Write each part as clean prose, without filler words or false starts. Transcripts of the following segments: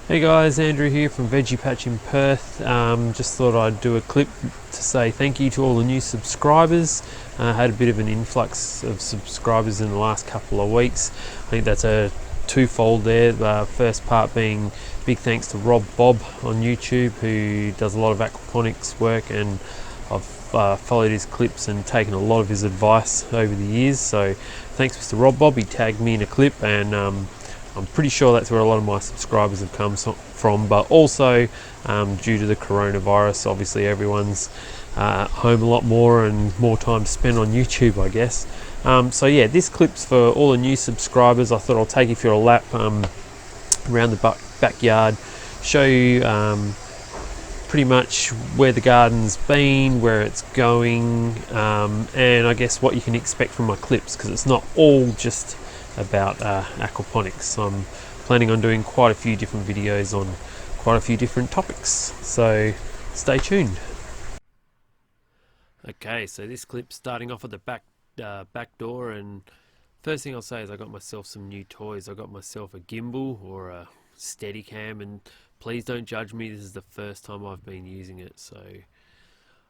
Hey guys, Andrew here from Veggie Patch in Perth. Just thought I'd do a clip to say thank you to all the new subscribers. Had a bit of an influx of subscribers in the last couple of weeks. I think that's a twofold there. The first part being big thanks to Rob Bob on YouTube, who does a lot of aquaponics work, and I've followed his clips and taken a lot of his advice over the years. So thanks, Mr. Rob Bob. He tagged me in a clip, and I'm pretty sure that's where a lot of my subscribers have come from, but also due to the coronavirus, obviously everyone's home a lot more and more time to spend on YouTube, I guess. So yeah, this clip's for all the new subscribers. I thought I'll take you for a lap around the backyard, show you pretty much where the garden's been, where it's going, and I guess what you can expect from my clips, because it's not all just about aquaponics. I'm planning on doing quite a few different videos on quite a few different topics, so stay tuned. Okay, so this clip's starting off at the back door, and first thing I'll say is I got myself some new toys. I got myself a gimbal or a Steadicam, and please don't judge me, this is the first time I've been using it, so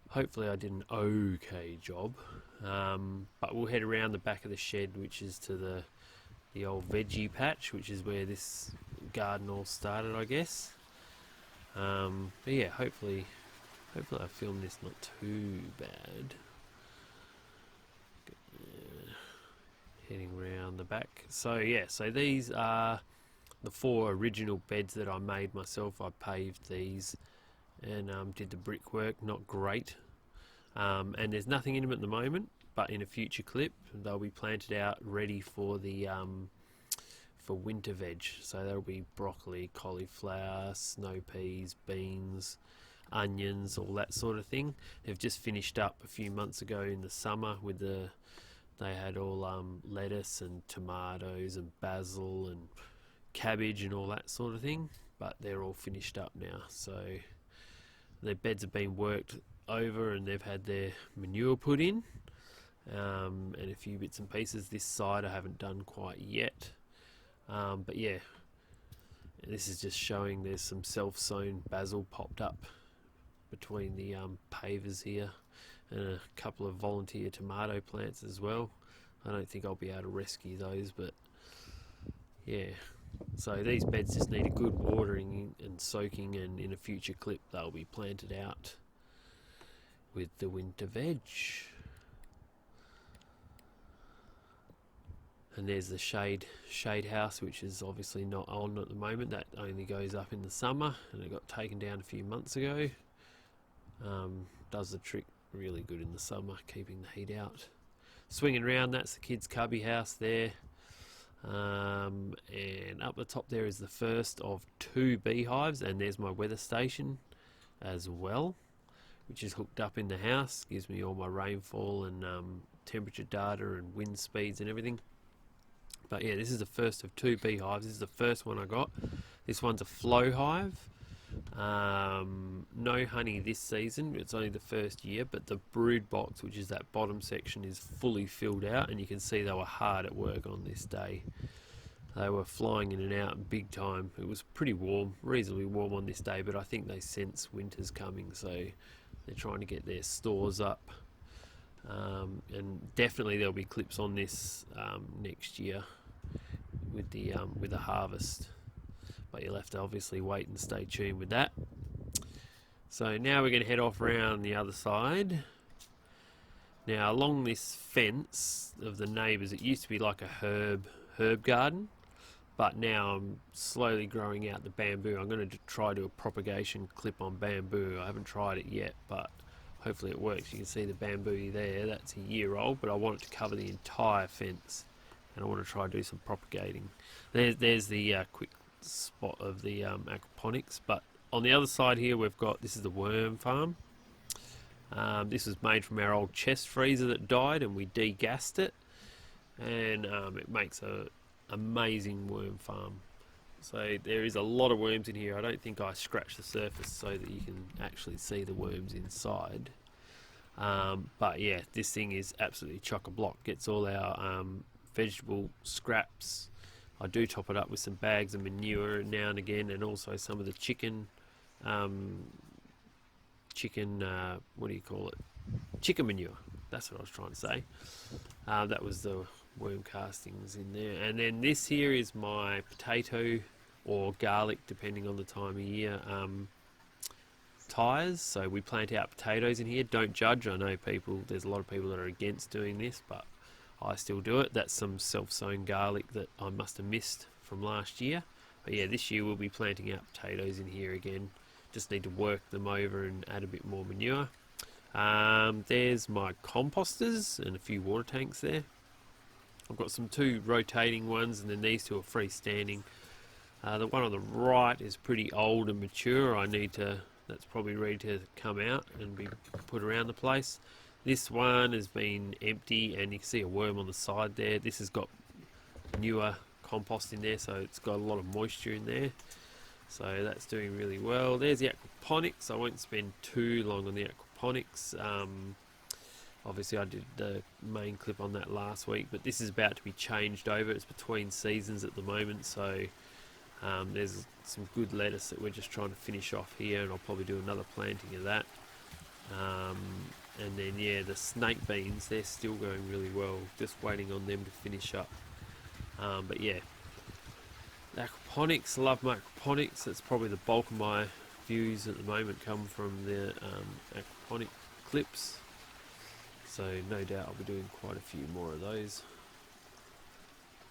hopefully I did an okay job. But we'll head around the back of the shed, which is to the old veggie patch, which is where this garden all started, I guess. But yeah, hopefully I filmed this not too bad. Heading around the back. So yeah, so these are the 4 original beds that I made myself. I paved these and did the brickwork. Not great. And there's nothing in them at the moment, but in a future clip they'll be planted out ready for the for winter veg. So there'll be broccoli, cauliflower, snow peas, beans, onions, all that sort of thing. They've just finished up a few months ago in the summer with they had all lettuce and tomatoes and basil and cabbage and all that sort of thing, but they're all finished up now. So their beds have been worked over and they've had their manure put in, and a few bits and pieces. This side I haven't done quite yet, but yeah, this is just showing there's some self-sown basil popped up between the pavers here, and a couple of volunteer tomato plants as well. I don't think I'll be able to rescue those, but yeah. So these beds just need a good watering and soaking, and in a future clip they'll be planted out with the winter veg. And there's the shade house, which is obviously not on at the moment. That only goes up in the summer, and it got taken down a few months ago. Does the trick really good in the summer, keeping the heat out. Swinging around, that's the kids' cubby house there. And up the top there is the first of 2 beehives, and there's my weather station as well, which is hooked up in the house. Gives me all my rainfall and temperature data and wind speeds and everything. But yeah, this is the first of 2 beehives. This is the first one I got. This one's a flow hive. No honey this season, it's only the first year, but the brood box, which is that bottom section, is fully filled out, and you can see they were hard at work on this day. They were flying in and out big time. It was pretty warm, reasonably warm on this day, but I think they sense winter's coming, so they're trying to get their stores up. And definitely there'll be clips on this next year with the harvest, but you'll have to obviously wait and stay tuned with that. So now we're going to head off around the other side. Now along this fence of the neighbours, it used to be like a herb garden, but now I'm slowly growing out the bamboo. I'm going to try to do a propagation clip on bamboo. I haven't tried it yet, but hopefully it works. You can see the bamboo there, that's a year old, but I want it to cover the entire fence, and I want to try to do some propagating. There's the quick spot of the aquaponics. But on the other side here we've got, this is the worm farm. This was made from our old chest freezer that died, and we degassed it, and it makes a amazing worm farm. So there is a lot of worms in here. I don't think I scratched the surface so that you can actually see the worms inside, but yeah, this thing is absolutely chock-a-block. Gets all our vegetable scraps, I do top it up with some bags of manure now and again, and also some of the chicken, what do you call it? Chicken manure. That's what I was trying to say. That was the worm castings in there. And then this here is my potato or garlic, depending on the time of year, tires. So we plant out potatoes in here. Don't judge. I know there's a lot of people that are against doing this, but I still do it. That's some self-sown garlic that I must have missed from last year. But yeah, this year we'll be planting out potatoes in here again. Just need to work them over and add a bit more manure. There's my composters and a few water tanks there. I've got two rotating ones, and then these two are freestanding. The one on the right is pretty old and mature. That's probably ready to come out and be put around the place. This one has been empty, and you can see a worm on the side there. This has got newer compost in there, so it's got a lot of moisture in there. So that's doing really well. There's the aquaponics. I won't spend too long on the aquaponics. Obviously I did the main clip on that last week, but this is about to be changed over. It's between seasons at the moment, so there's some good lettuce that we're just trying to finish off here, and I'll probably do another planting of that. And then yeah, the snake beans, they're still going really well, just waiting on them to finish up. But yeah, aquaponics, love my aquaponics. That's probably the bulk of my views at the moment come from the aquaponic clips, so no doubt I'll be doing quite a few more of those.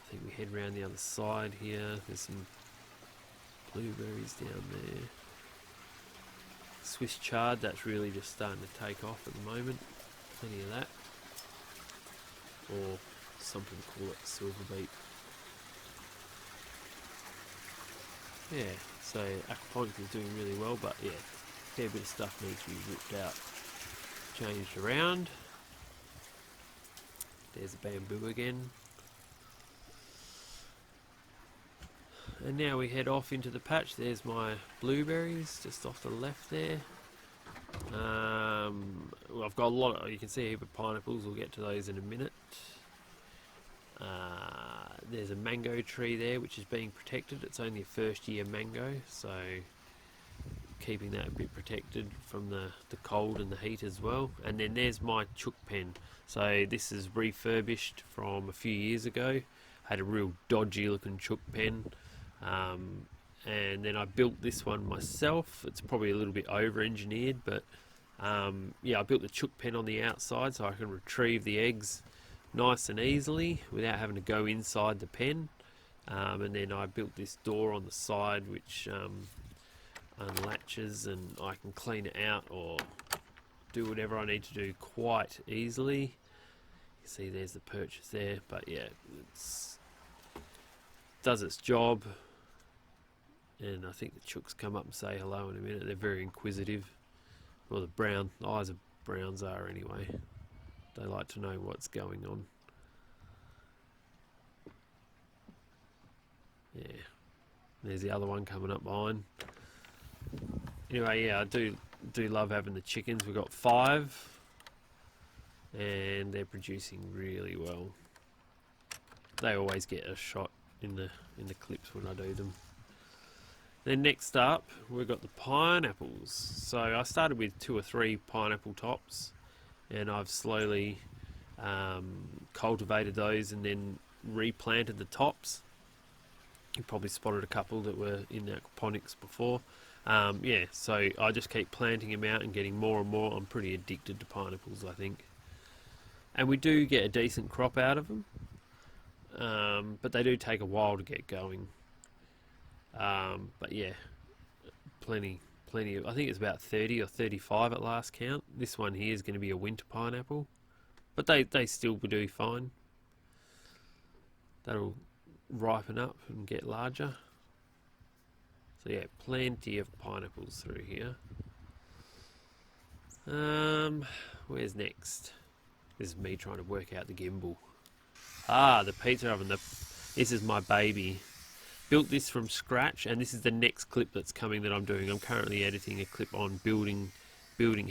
I think we head around the other side here. There's some blueberries down there. Swiss chard, that's really just starting to take off at the moment. Plenty of that, or some people call it silver beet. Yeah, so aquaponics is doing really well, but yeah, a fair bit of stuff needs to be ripped out, changed around. There's a bamboo again. And now we head off into the patch. There's my blueberries just off the left there. Well, I've got a lot you can see a heap of pineapples. We'll get to those in a minute. There's a mango tree there which is being protected. It's only a first year mango, so keeping that a bit protected from the cold and the heat as well. And then there's my chook pen. So this is refurbished from a few years ago. Had a real dodgy looking chook pen, and then I built this one myself. It's probably a little bit over engineered, but yeah, I built the chook pen on the outside so I can retrieve the eggs nice and easily without having to go inside the pen. And then I built this door on the side which unlatches, and I can clean it out or do whatever I need to do quite easily. You see there's the purchase there, but yeah, does its job. And I think the chooks come up and say hello in a minute. They're very inquisitive. Well, the eyes of browns are anyway. They like to know what's going on. Yeah, there's the other one coming up behind. Anyway, yeah, I do love having the chickens. We've got 5, and they're producing really well. They always get a shot in the clips when I do them. Then next up, we've got the pineapples. So I started with 2 or 3 pineapple tops, and I've slowly cultivated those and then replanted the tops. You probably spotted a couple that were in the aquaponics before. Yeah, so I just keep planting them out and getting more and more. I'm pretty addicted to pineapples, I think. And we do get a decent crop out of them, but they do take a while to get going. But yeah, plenty of, I think it's about 30 or 35 at last count. This one here is going to be a winter pineapple, but they still do fine. That'll ripen up and get larger. So yeah, plenty of pineapples through here. Where's next? This is me trying to work out the gimbal. The pizza oven. This is my baby. Built this from scratch, and this is the next clip that's coming that I'm doing. I'm currently editing a clip on building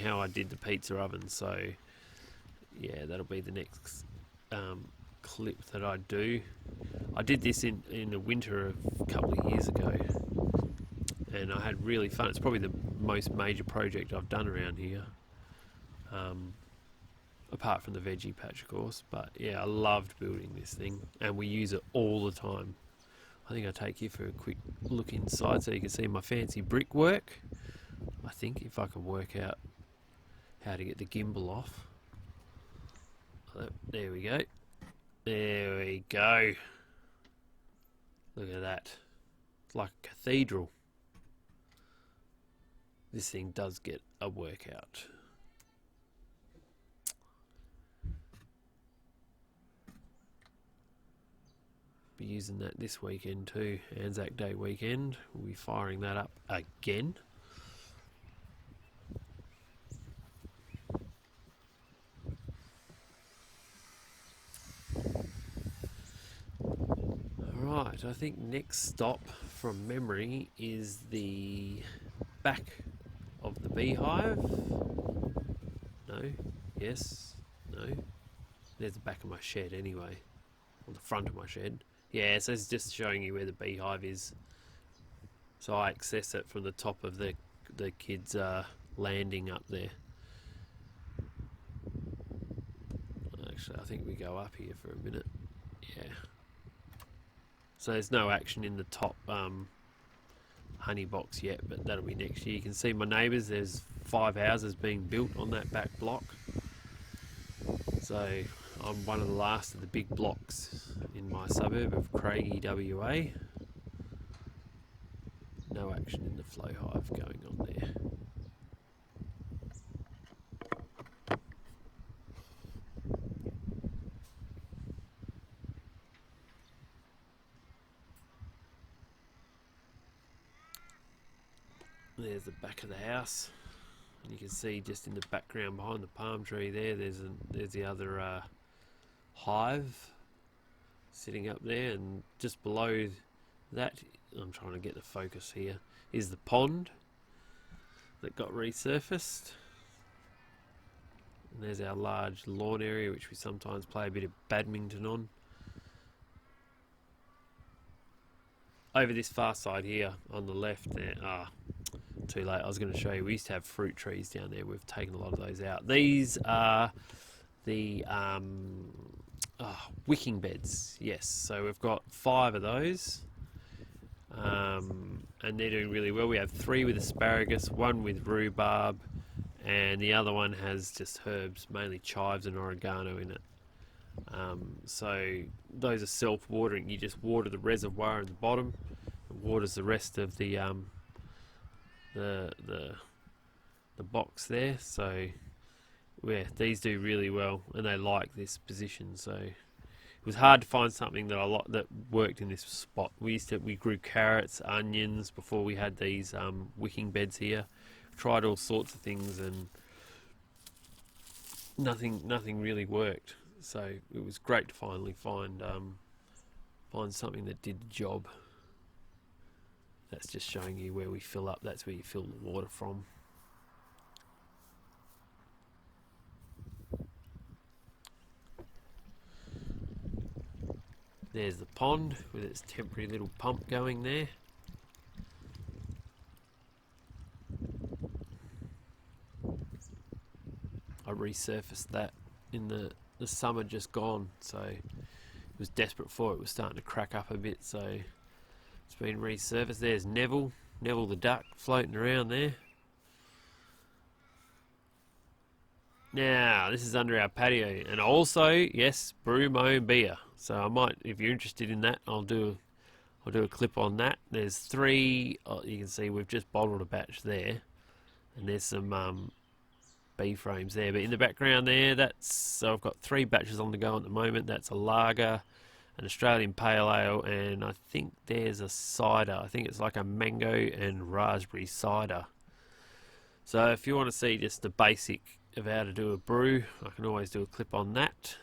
how I did the pizza oven. So yeah, that'll be the next clip that I do. I did this in the winter a couple of years ago, and I had really fun. It's probably the most major project I've done around here, apart from the veggie patch, of course. But yeah, I loved building this thing, and we use it all the time. I think I'll take you for a quick look inside so you can see my fancy brickwork. I think if I can work out how to get the gimbal off. There we go. There we go. Look at that. It's like a cathedral. This thing does get a workout. Be using that this weekend too. Anzac Day weekend. We'll be firing that up again. Right, I think next stop from memory is the back of the beehive. No, yes, no. There's the back of my shed anyway, or the front of my shed. Yeah, so it's just showing you where the beehive is. So I access it from the top of the kids' landing up there. Actually, I think we go up here for a minute. Yeah. So there's no action in the top honey box yet, but that'll be next year. You can see my neighbours, there's 5 houses being built on that back block. So I'm one of the last of the big blocks in my suburb of Craigie, WA. No action in the flow hive going on there. There's the back of the house, and you can see just in the background behind the palm tree there's the other hive sitting up there, and just below that, I'm trying to get the focus here, is the pond that got resurfaced. And there's our large lawn area which we sometimes play a bit of badminton on. Over this far side here on the left there, too late, I was going to show you, we used to have fruit trees down there. We've taken a lot of those out. These are the wicking beds, yes. So we've got 5 of those, and they're doing really well. We have 3 with asparagus, 1 with rhubarb, and the other one has just herbs, mainly chives and oregano in it. So those are self-watering. You just water the reservoir in the bottom, and waters the rest of the box there. So yeah, these do really well, and they like this position. So it was hard to find something that worked in this spot. We grew carrots, onions before we had these wicking beds here. Tried all sorts of things, and nothing really worked. So it was great to finally find something that did the job. That's just showing you where we fill up. That's where you fill the water from. There's the pond with its temporary little pump going there. I resurfaced that in the summer just gone, so it was desperate for it. It was starting to crack up a bit, so it's been resurfaced. There's Neville the duck floating around there. Now this is under our patio, and also yes, brew my own beer. So I might, if you're interested in that, I'll do a clip on that. There's 3. You can see we've just bottled a batch there, and there's some B frames there. But in the background there, so I've got 3 batches on the go at the moment. That's a lager, an Australian pale ale, and I think there's a cider. I think it's like a mango and raspberry cider. So if you want to see just the basic of how to do a brew, I can always do a clip on that.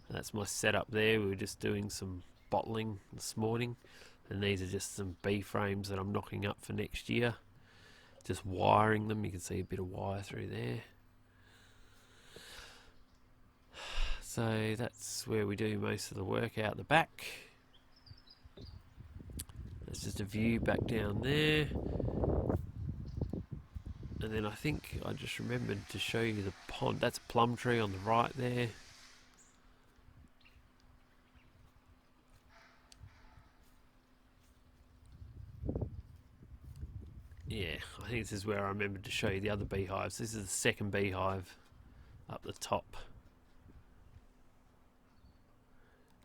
That's my setup there. We were just doing some bottling this morning, and these are just some B frames that I'm knocking up for next year. Just wiring them. You can see a bit of wire through there. So that's where we do most of the work out the back. That's just a view back down there. And then I think I just remembered to show you the pond. That's a plum tree on the right there. Yeah, I think this is where I remembered to show you the other beehives. This is the second beehive up the top.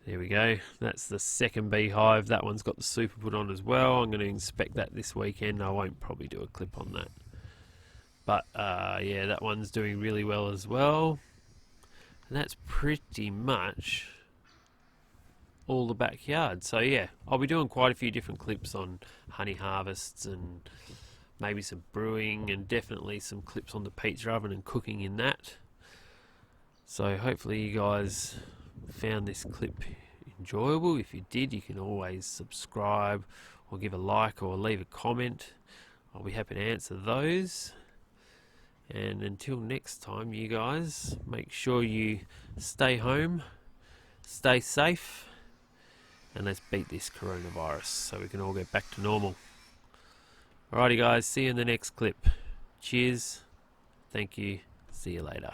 There we go. That's the second beehive. That one's got the super put on as well. I'm going to inspect that this weekend. I won't probably do a clip on that. But yeah, that one's doing really well as well. And that's pretty much all the backyard. So yeah, I'll be doing quite a few different clips on honey harvests and maybe some brewing and definitely some clips on the pizza oven and cooking in that. So hopefully you guys found this clip enjoyable. If you did, you can always subscribe or give a like or leave a comment. I'll be happy to answer those. And until next time, you guys, make sure you stay home, stay safe, and let's beat this coronavirus so we can all get back to normal. Alrighty guys, see you in the next clip. Cheers, thank you, see you later.